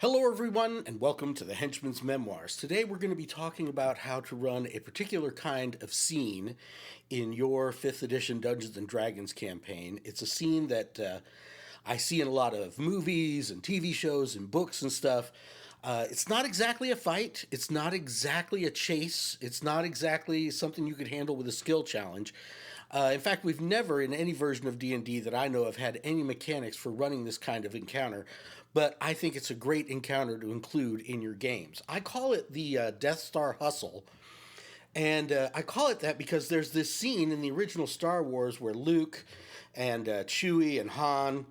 Hello, everyone, and welcome to the Henchman's Memoirs. Today, we're going to be talking about how to run a particular kind of scene in your 5th edition Dungeons and Dragons campaign. It's a scene that I see in a lot of movies and TV shows and books and stuff. It's not exactly a fight. It's not exactly a chase. It's not exactly something you could handle with a skill challenge. In fact, we've never, in any version of D&D that I know of, had any mechanics for running this kind of encounter, but I think it's a great encounter to include in your games. I call it the Death Star Hustle, and I call it that because there's this scene in the original Star Wars where Luke and Chewie and Han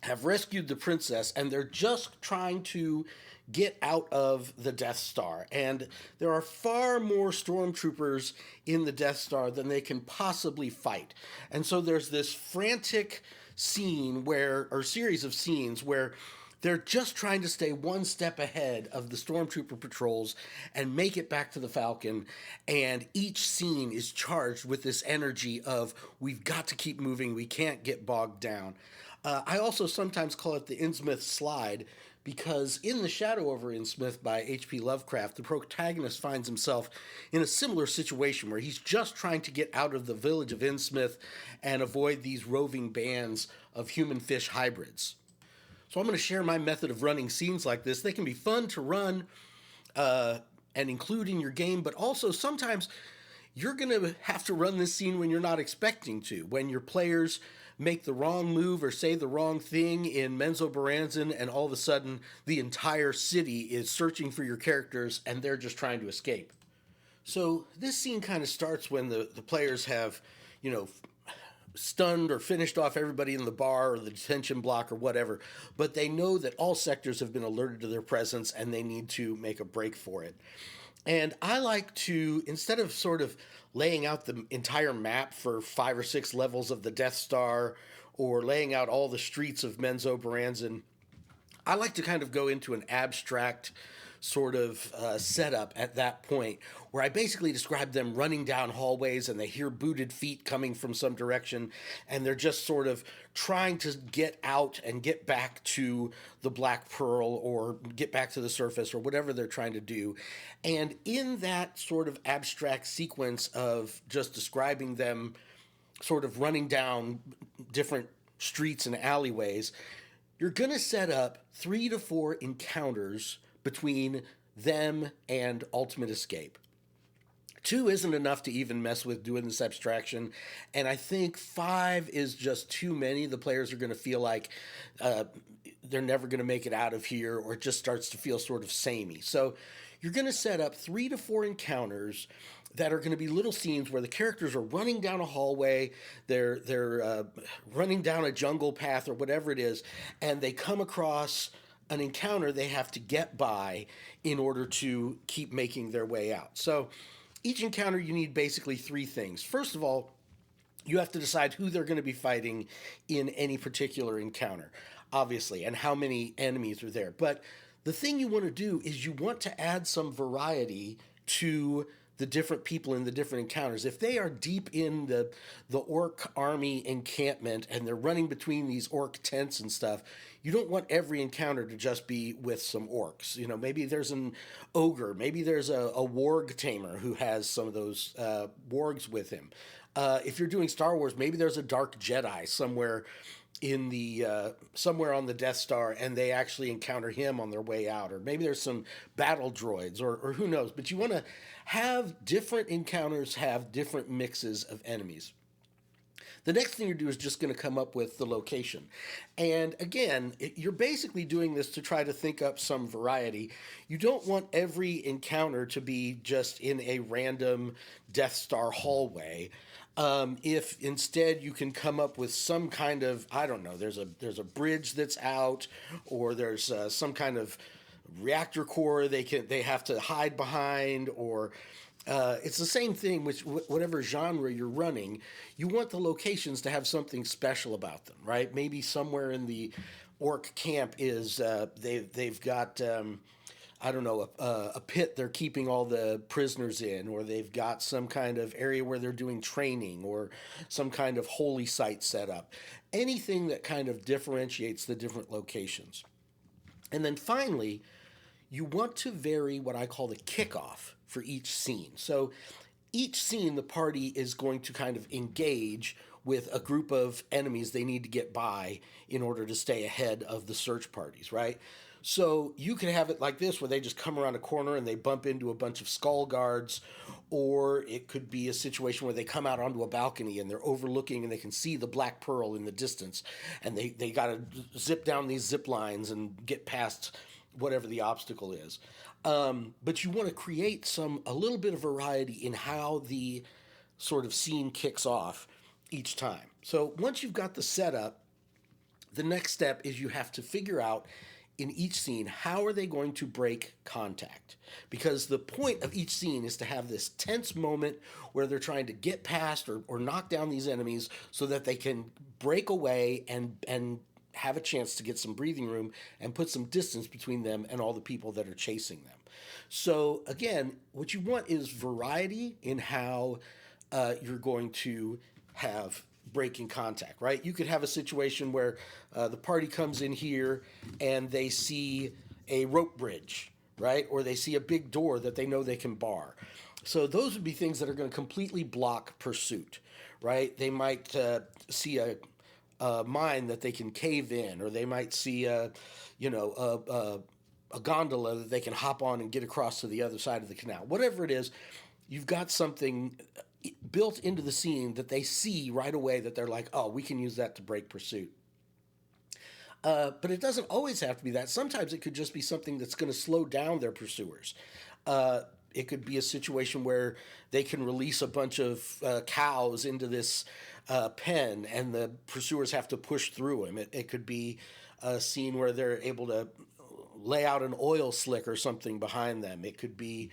have rescued the princess, and they're just trying to get out of the Death Star. And there are far more stormtroopers in the Death Star than they can possibly fight. And so there's this frantic scene where, or series of scenes where they're just trying to stay one step ahead of the stormtrooper patrols and make it back to the Falcon. And each scene is charged with this energy of, we've got to keep moving, we can't get bogged down. I also sometimes call it the Innsmouth slide because in The Shadow over Innsmouth by H.P. Lovecraft, the protagonist finds himself in a similar situation where he's just trying to get out of the village of Innsmouth and avoid these roving bands of human-fish hybrids. So I'm going to share my method of running scenes like this. They can be fun to run and include in your game, but also sometimes you're going to have to run this scene when you're not expecting to, when your players make the wrong move or say the wrong thing in Menzoberranzan, and all of a sudden the entire city is searching for your characters and they're just trying to escape. So this scene kind of starts when the players have, stunned or finished off everybody in the bar or the detention block or whatever, but they know that all sectors have been alerted to their presence and they need to make a break for it. And I like to, instead of sort of laying out the entire map for 5 or 6 levels of the Death Star or laying out all the streets of Menzoberranzan, I like to kind of go into an abstract sort of setup at that point where I basically describe them running down hallways and they hear booted feet coming from some direction and they're just sort of trying to get out and get back to the Black Pearl or get back to the surface or whatever they're trying to do. And in that sort of abstract sequence of just describing them sort of running down different streets and alleyways, you're going to set up 3 to 4 encounters between them and ultimate escape. 2 isn't enough to even mess with doing this abstraction, and I think 5 is just too many. The players are going to feel like they're never going to make it out of here, or it just starts to feel sort of samey. So you're going to set up 3 to 4 encounters that are going to be little scenes where the characters are running down a hallway, they're running down a jungle path or whatever it is, and they come across an encounter they have to get by in order to keep making their way out. So each encounter you need basically 3 things. First of all, you have to decide who they're going to be fighting in any particular encounter, obviously, and how many enemies are there. But the thing you want to do is you want to add some variety to the different people in the different encounters. If they are deep in the orc army encampment and they're running between these orc tents and stuff, you don't want every encounter to just be with some orcs. Maybe there's an ogre, maybe there's a warg tamer who has some of those wargs with him. If you're doing Star Wars, maybe there's a dark Jedi somewhere in the somewhere on the Death Star, and they actually encounter him on their way out, or maybe there's some battle droids, or who knows. But you want to have different encounters have different mixes of enemies. The next thing you do is just going to come up with the location. And again, you're basically doing this to try to think up some variety. You don't want every encounter to be just in a random Death Star hallway. If instead you can come up with some kind of, I don't know, there's a bridge that's out, or there's some kind of reactor core they have to hide behind, or it's the same thing with whatever genre you're running. You want the locations to have something special about them, right? Maybe somewhere in the orc camp is they've got I don't know, a pit they're keeping all the prisoners in, or they've got some kind of area where they're doing training, or some kind of holy site set up. Anything that kind of differentiates the different locations. And then finally, you want to vary what I call the kickoff for each scene. So each scene, the party is going to kind of engage with a group of enemies they need to get by in order to stay ahead of the search parties, right? So you can have it like this, where they just come around a corner and they bump into a bunch of skull guards, or it could be a situation where they come out onto a balcony and they're overlooking and they can see the Black Pearl in the distance, and they got to zip down these zip lines and get past whatever the obstacle is. But you want to create a little bit of variety in how the sort of scene kicks off each time. So once you've got the setup, the next step is you have to figure out in each scene how are they going to break contact, because the point of each scene is to have this tense moment where they're trying to get past or knock down these enemies so that they can break away and have a chance to get some breathing room and put some distance between them and all the people that are chasing them. So again, what you want is variety in how you're going to have breaking contact, right? You could have a situation where the party comes in here and they see a rope bridge, right? Or they see a big door that they know they can bar. So those would be things that are going to completely block pursuit, right? They might see a mine that they can cave in, or they might see a gondola that they can hop on and get across to the other side of the canal. Whatever it is, you've got something built into the scene that they see right away that they're like, oh, we can use that to break pursuit. But it doesn't always have to be that. Sometimes it could just be something that's going to slow down their pursuers. It could be a situation where they can release a bunch of cows into this pen and the pursuers have to push through them. It could be a scene where they're able to lay out an oil slick or something behind them. It could be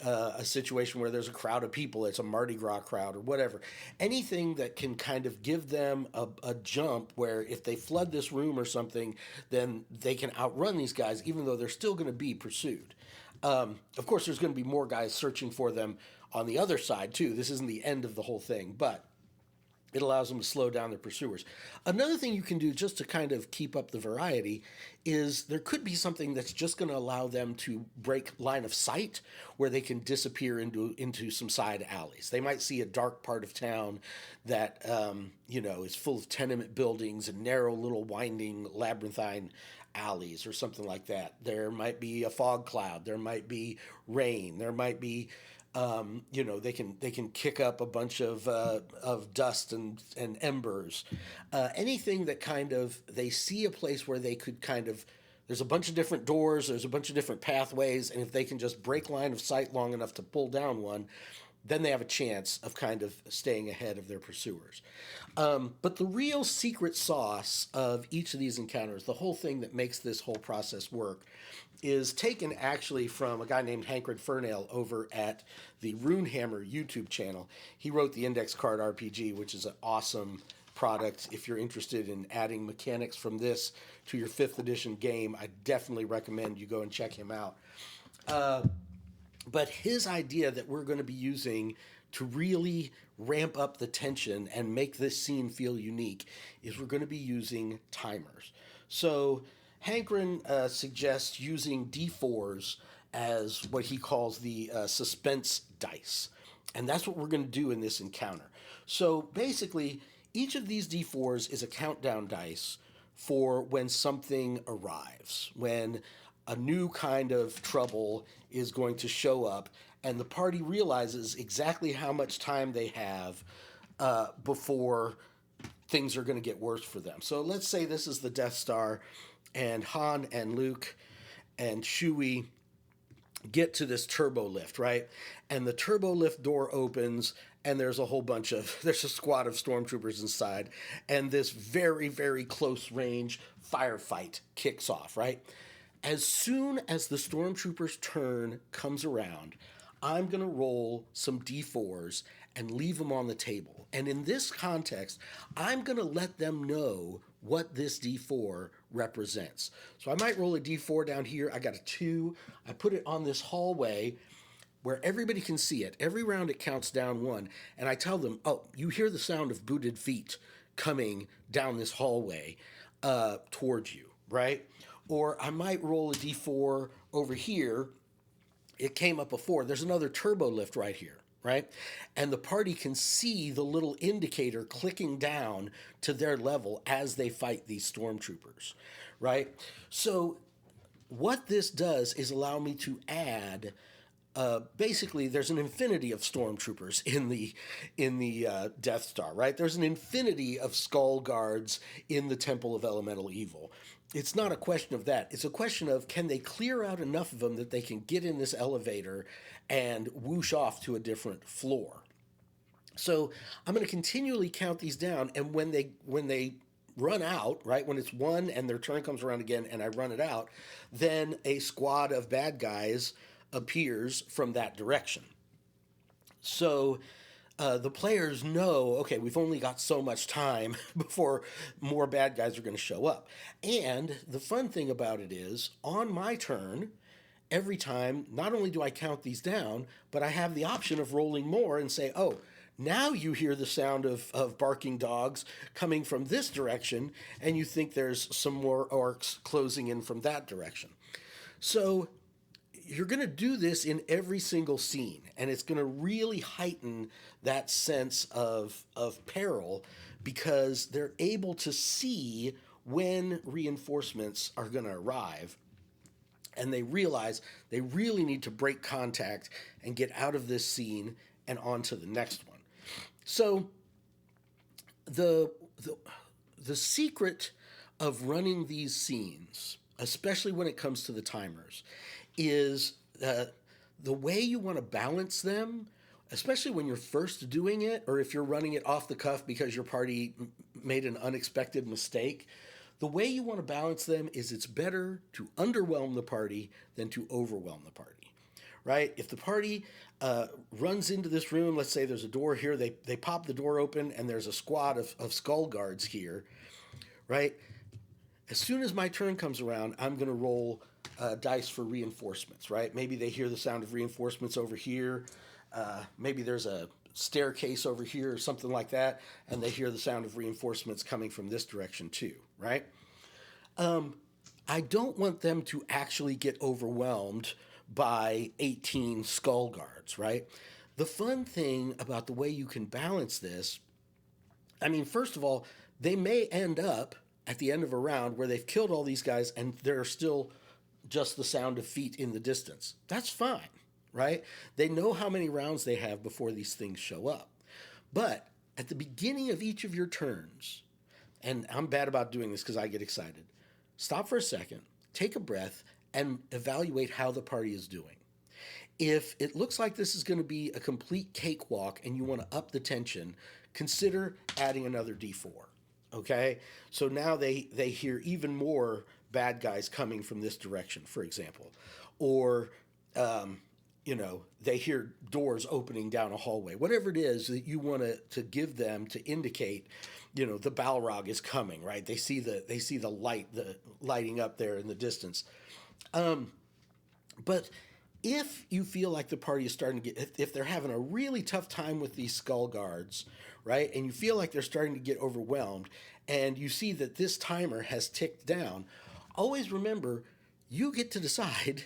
a situation where there's a crowd of people, it's a Mardi Gras crowd or whatever. Anything that can kind of give them a jump where if they flood this room or something, then they can outrun these guys, even though they're still going to be pursued. Of course, there's going to be more guys searching for them on the other side, too. This isn't the end of the whole thing, but it allows them to slow down their pursuers. Another thing you can do just to kind of keep up the variety is there could be something that's just going to allow them to break line of sight where they can disappear into some side alleys. They might see a dark part of town that is full of tenement buildings and narrow little winding labyrinthine alleys or something like that. There might be a fog cloud. There might be rain. There might be they can kick up a bunch of dust and embers, anything that kind of they see a place where they could kind of. There's a bunch of different doors. There's a bunch of different pathways, and if they can just break line of sight long enough to pull down one, then they have a chance of kind of staying ahead of their pursuers. But the real secret sauce of each of these encounters, the whole thing that makes this whole process work, is taken actually from a guy named Hankred Furnail over at the Runehammer YouTube channel. He wrote the Index Card RPG, which is an awesome product. If you're interested in adding mechanics from this to your 5th edition game, I definitely recommend you go and check him out. But his idea that we're going to be using to really ramp up the tension and make this scene feel unique is we're going to be using timers. So Hankren suggests using D4s as what he calls the suspense dice. And that's what we're going to do in this encounter. So basically, each of these D4s is a countdown dice for when something arrives, when a new kind of trouble is going to show up, and the party realizes exactly how much time they have before things are going to get worse for them. So let's say this is the Death Star, and Han and Luke and Chewie get to this turbo lift, right? And the turbo lift door opens, and there's a squad of stormtroopers inside, and this very, very close range firefight kicks off, right? As soon as the stormtroopers' turn comes around, I'm going to roll some D4s and leave them on the table. And in this context, I'm going to let them know what this D4 represents. So I might roll a D4 down here. I got a 2. I put it on this hallway where everybody can see it. Every round it counts down 1. And I tell them, oh, you hear the sound of booted feet coming down this hallway towards you, right? Or I might roll a d4 over here. It came up before. There's another turbo lift right here, right? And the party can see the little indicator clicking down to their level as they fight these stormtroopers, right? So what this does is allow me to add basically there's an infinity of stormtroopers in the Death Star, right? There's an infinity of skull guards in the Temple of Elemental Evil. It's not a question of that. It's a question of can they clear out enough of them that they can get in this elevator and whoosh off to a different floor. So I'm going to continually count these down, and when they run out, right, when it's one and their turn comes around again and I run it out, then a squad of bad guys appears from that direction. So the players know, okay, we've only got so much time before more bad guys are going to show up. And the fun thing about it is, on my turn, every time, not only do I count these down, but I have the option of rolling more and say, oh, now you hear the sound of barking dogs coming from this direction, and you think there's some more orcs closing in from that direction. So you're going to do this in every single scene, and it's going to really heighten that sense of peril because they're able to see when reinforcements are going to arrive, and they realize they really need to break contact and get out of this scene and on to the next one. So the the secret of running these scenes, especially when it comes to the timers, is the way you want to balance them, especially when you're first doing it, or if you're running it off the cuff because your party made an unexpected mistake. The way you want to balance them is it's better to underwhelm the party than to overwhelm the party, right? If the party runs into this room, let's say there's a door here, they pop the door open and there's a squad of skull guards here, right? As soon as my turn comes around, I'm going to roll dice for reinforcements, right? Maybe they hear the sound of reinforcements over here. Maybe there's a staircase over here or something like that, and they hear the sound of reinforcements coming from this direction too, right? I don't want them to actually get overwhelmed by 18 skull guards, right? The fun thing about the way you can balance this, I mean, first of all, they may end up at the end of a round where they've killed all these guys and there's still just the sound of feet in the distance. That's fine, right? They know how many rounds they have before these things show up. But at the beginning of each of your turns, and I'm bad about doing this because I get excited, stop for a second, take a breath, and evaluate how the party is doing. If it looks like this is going to be a complete cakewalk and you want to up the tension, consider adding another d4. Okay? So now they hear even more bad guys coming from this direction, for example. Or, they hear doors opening down a hallway. Whatever it is that you want to give them to indicate, the Balrog is coming, right? They see the light, the lighting up there in the distance. But if you feel like the party is starting to get, if they're having a really tough time with these skull guards, right, and you feel like they're starting to get overwhelmed, and you see that this timer has ticked down, always remember you get to decide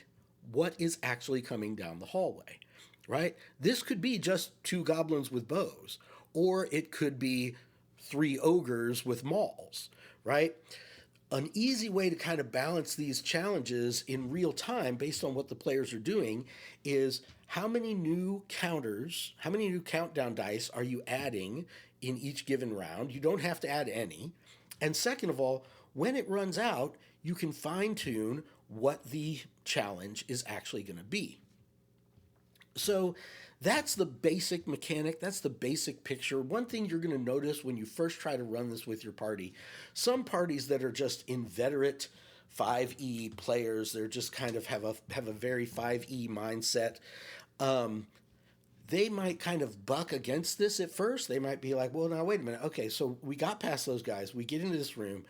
what is actually coming down the hallway, right? This could be just 2 goblins with bows, or it could be 3 ogres with mauls, right? An easy way to kind of balance these challenges in real time based on what the players are doing is how many new countdown dice are you adding in each given round? You don't have to add any. And second of all, when it runs out, you can fine tune what the challenge is actually going to be. So that's the basic mechanic. That's the basic picture. One thing you're going to notice when you first try to run this with your party, some parties that are just inveterate 5e players, they're just kind of have a very 5e mindset. They might kind of buck against this at first. They might be like, well, now, wait a minute. Okay, so we got past those guys. We get into this room.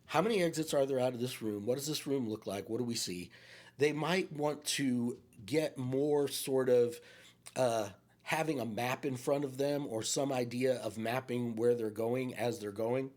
How many exits are there out of this room? What does this room look like? What do we see? They might want to get more sort of having a map in front of them or some idea of mapping where they're going as they're going.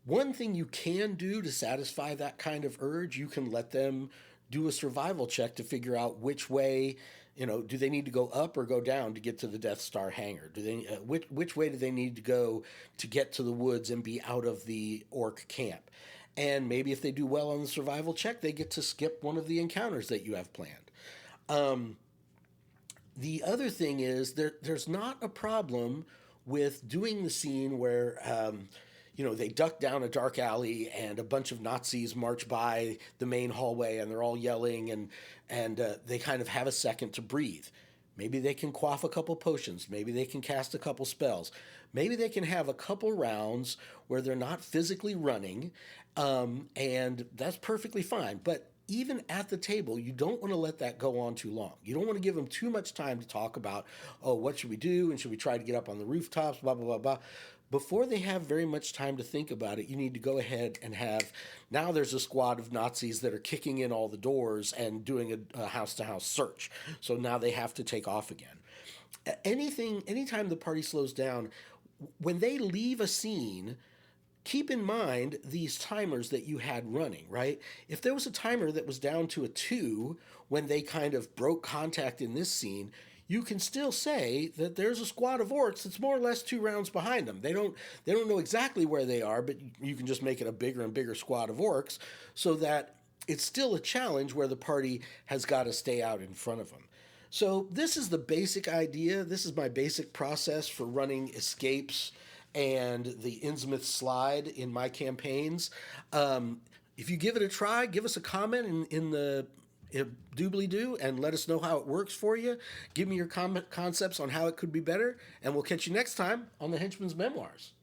One thing you can do to satisfy that kind of urge, you can let them do a survival check to figure out which way, do they need to go up or go down to get to the Death Star hangar? Do they which way do they need to go to get to the woods and be out of the orc camp? And maybe if they do well on the survival check, they get to skip one of the encounters that you have planned. The other thing is there's not a problem with doing the scene where they duck down a dark alley and a bunch of Nazis march by the main hallway and they're all yelling and they kind of have a second to breathe. Maybe they can quaff a couple potions. Maybe they can cast a couple spells. Maybe they can have a couple rounds where they're not physically running, and that's perfectly fine. But even at the table, you don't want to let that go on too long. You don't want to give them too much time to talk about, oh, what should we do? And should we try to get up on the rooftops? Blah, blah, blah, blah. Before they have very much time to think about it, you need to go ahead and have, now there's a squad of Nazis that are kicking in all the doors and doing a house-to-house search. So now they have to take off again. Anytime the party slows down, when they leave a scene, keep in mind these timers that you had running, right? If there was a timer that was down to a 2 when they kind of broke contact in this scene, you can still say that there's a squad of orcs that's more or less 2 rounds behind them. They don't know exactly where they are, but you can just make it a bigger and bigger squad of orcs so that it's still a challenge where the party has got to stay out in front of them. So this is the basic idea. This is my basic process for running escapes and the Innsmouth slide in my campaigns. If you give it a try, give us a comment in the doobly-doo and let us know how it works for you. Give me your concepts on how it could be better, and we'll catch you next time on the Henchman's Memoirs.